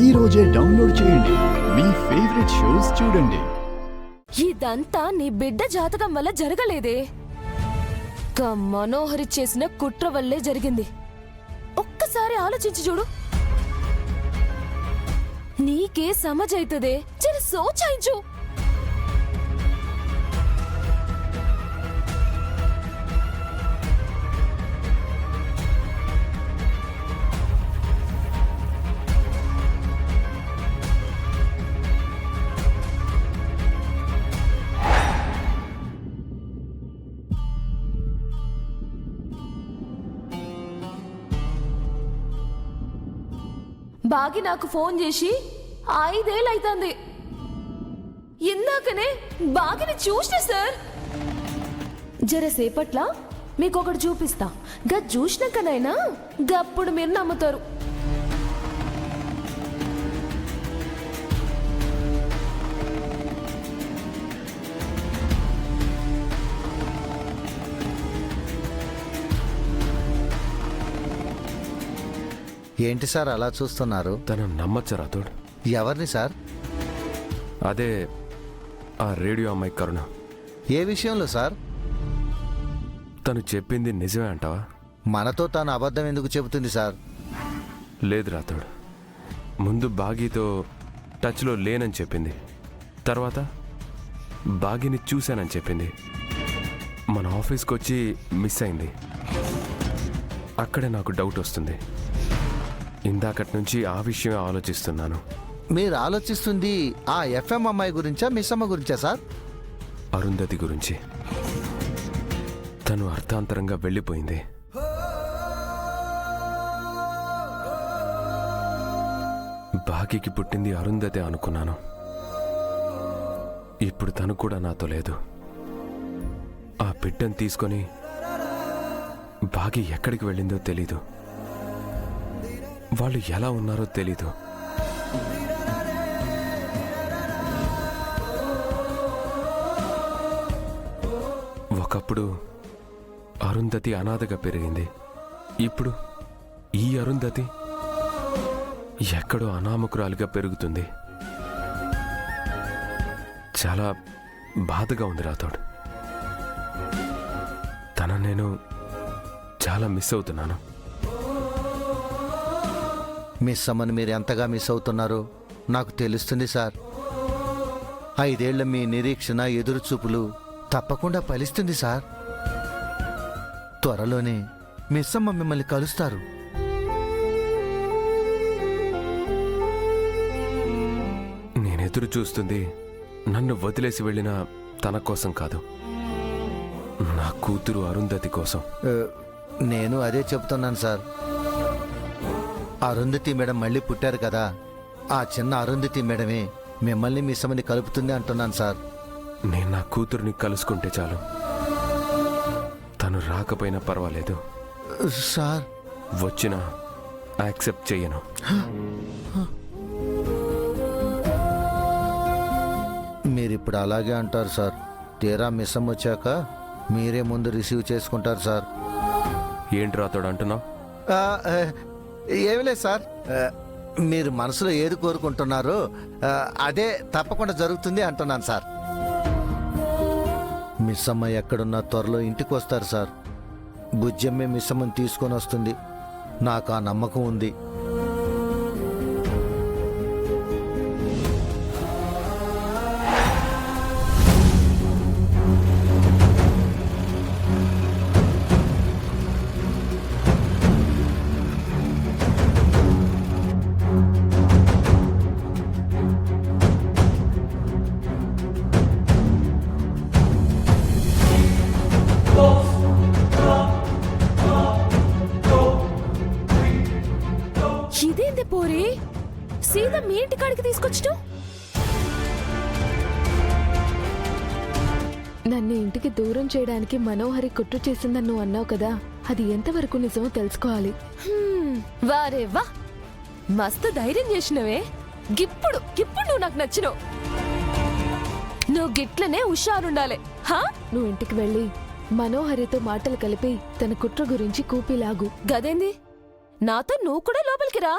ఈ రోజే డౌన్లోడ్ చేయండి. మీ ఫేవరెట్ షోస్ చూడండి. ఇదంతా నీ బిడ్డ జాతకం వల్ల జరగలేదే, మనోహరి చేసిన కుట్ర వల్లే జరిగింది. ఒక్కసారి ఆలోచించి చూడు. నీకే సమజైతదే, జర సోచాయించు. బాగి నాకు ఫోన్ చేసి 5 ఏళ్ళు అవుతుంది. ఇందాకనే బాగిని చూసిన సార్. జరసేపట్లా మీకొకటి చూపిస్తా. చూసినాకనైనా గప్పుడు మీరు నమ్ముతారు. ఏంటి సార్ అలా చూస్తున్నారు? తను నమ్మచ్చరా తోడు? ఎవరిని సార్? అదే ఆ రేడియో అమ్మాయి కరుణ. ఏ విషయంలో సార్? తను చెప్పింది నిజమే అంటావా? మనతో తాను అబద్ధం ఎందుకు చెబుతుంది సార్? లేదు రాతోడు, ముందు బాగీతో టచ్లో లేనని చెప్పింది. తర్వాత బాగీని చూశానని చెప్పింది. మన ఆఫీస్కి వచ్చి మిస్ అయింది. అక్కడే నాకు డౌట్ వస్తుంది. ఇందాకటి నుంచి ఆ విషయమే ఆలోచిస్తున్నాను. మీరు ఆలోచిస్తుంది ఆ ఎఫ్ఎం అమ్మాయి గురించా, మిస్ అమ్మ గురించా సార్? అరుంధతి గురించి. తను అర్థాంతరంగా వెళ్ళిపోయింది. బాకీకి పుట్టింది అరుంధతి అనుకున్నాను. ఇప్పుడు తను కూడా నాతో లేదు. ఆ బిడ్డను తీసుకొని బాకీ ఎక్కడికి వెళ్ళిందో తెలీదు. వాళ్ళు ఎలా ఉన్నారో తెలీదు. ఒకప్పుడు అరుంధతి అనాథగా పెరిగింది. ఇప్పుడు ఈ అరుంధతి ఎక్కడో అనామకురాలుగా పెరుగుతుంది. చాలా బాధగా ఉంది రాతోడు. తన నేను చాలా మిస్ అవుతున్నాను. మిస్ అమ్మని మీరు ఎంతగా మిస్ అవుతున్నారో నాకు తెలుస్తుంది సార్. 5 ఏళ్ల మీ నిరీక్షణ, ఎదురుచూపులు తప్పకుండా ఫలిస్తుంది సార్. త్వరలోనే మిస్ అమ్మ మిమ్మల్ని కలుస్తారు. నేనెదురు చూస్తుంది నన్ను వదిలేసి వెళ్ళిన తన కోసం కాదు, నా కూతురు అరుంధతి కోసం. నేను అదే చెప్తున్నాను సార్. అరుంధతి మేడం మళ్ళీ పుట్టారు కదా, ఆ చిన్న అరుంధతి మేడమే మిమ్మల్ని మిస్ అమ్మని కలుపుతుంది అంటున్నాను సార్. నేను నా కూతురుని కలుసుకుంటే చాలు. తను రాకపోయినా పర్వాలేదు సార్. వచ్చినా యాక్సెప్ట్ చెయ్యను. మీరిప్పుడు అలాగే అంటారు సార్. తీరా మిస్ అమ్మ వచ్చాక మీరే ముందు రిసీవ్ చేసుకుంటారు సార్. ఏంటి రాతోడు అంటున్నావు? ఏమి లేదు సార్. మీరు మనసులో ఏది కోరుకుంటున్నారో అదే తప్పకుండా జరుగుతుంది అంటున్నాను సార్. మిస్ అమ్మ ఎక్కడున్నా త్వరలో ఇంటికి వస్తారు సార్. బుజ్జమ్మే మిస్ అమ్మని తీసుకొని వస్తుంది. నాకు ఆ నమ్మకం ఉంది. ఇదేంది పోరి, సీదా మీ ఇంటి కాడికి తీసుకొచ్చటం? నన్ను ఇంటికి దూరం చేయడానికి మనోహరి కుట్ర చేసిందని నువ్వు అన్నావు కదా, అది ఎంతవరకు నిజమో తెలుసుకోవాలి. వారే వా, మస్తు ధైర్యం చేసినవే. గిప్పుడు నువ్వు నాకు నచ్చినావు. నువ్వు గిట్లనే హుషారుండాలి. నువ్వు ఇంటికి వెళ్ళి మనోహరితో మాటలు కలిపి తన కుట్ర గురించి కూపిలాగు. గదేంది, నాతో నువ్వు కూడా లోపలికి రా.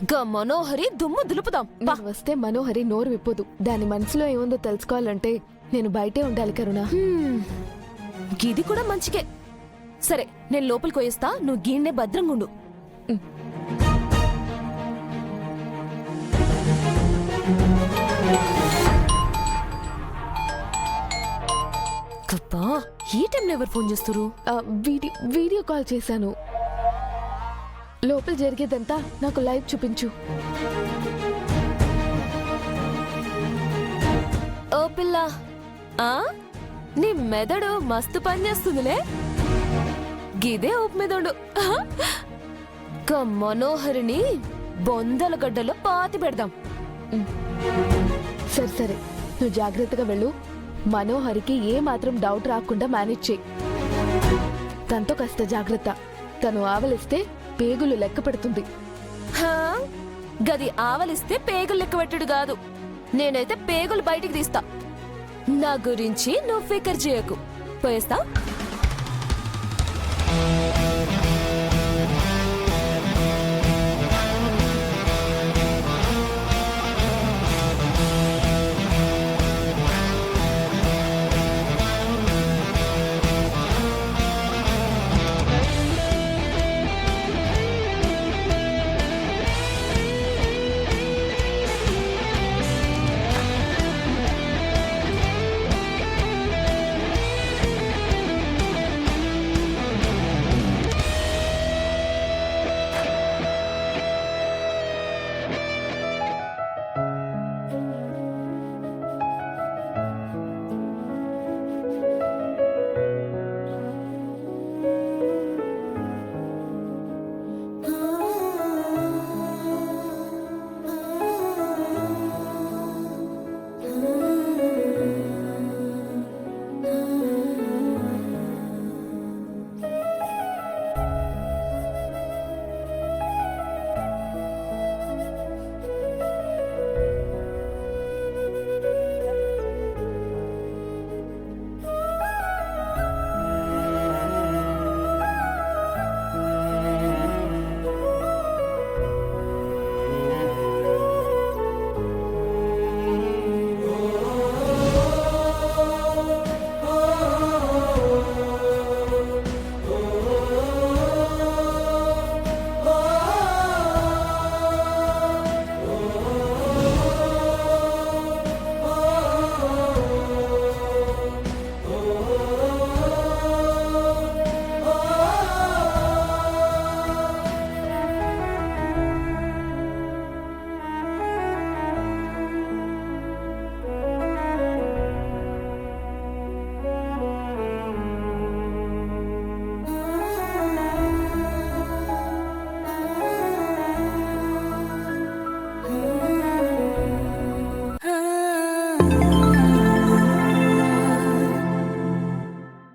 గా మనోహరి దుమ్ము దులుపుదాం పా. నేను వస్తే మనోహరి నోరు విప్పదు. దాని మనసులో ఏముందో తెలుసుకోవాలంటే నేను బయటే ఉండాలి కరుణ. ఇది కూడా మంచికే. సరే నేను లోపలికి పోయిస్తా, నువ్వు గీన్నే భద్రంగుండు. కప్పా, ఈ టైంలో ఎవరు ఫోన్ చేస్తురు? వీడియో కాల్ చేశాను. లోపల జరిగేదంతా నాకు లైవ్ చూపించు. ఓ పిల్ల, ఆ నీ మెదడు మస్తు పని చేస్తుందిలే. గిదే ఊపు మెదడు. మనోహరిని బొందల గడ్డలో పాతి పెడదాం. సరే సరే, నువ్వు జాగ్రత్తగా వెళ్ళు. మనోహరికి ఏ మాత్రం డౌట్ రాకుండా మేనేజ్ చేయి. తనతో కాస్త జాగ్రత్త. తను ఆవలిస్తే పేగులు లెక్క పెడుతుంది. హా, గది ఆవలిస్తే పేగులు లెక్క పెట్టడు కాదు, నేనైతే పేగులు బయటికి తీస్తా. నా గురించి నువ్వు ఫికర్ చేయకు. పోయేస్తా.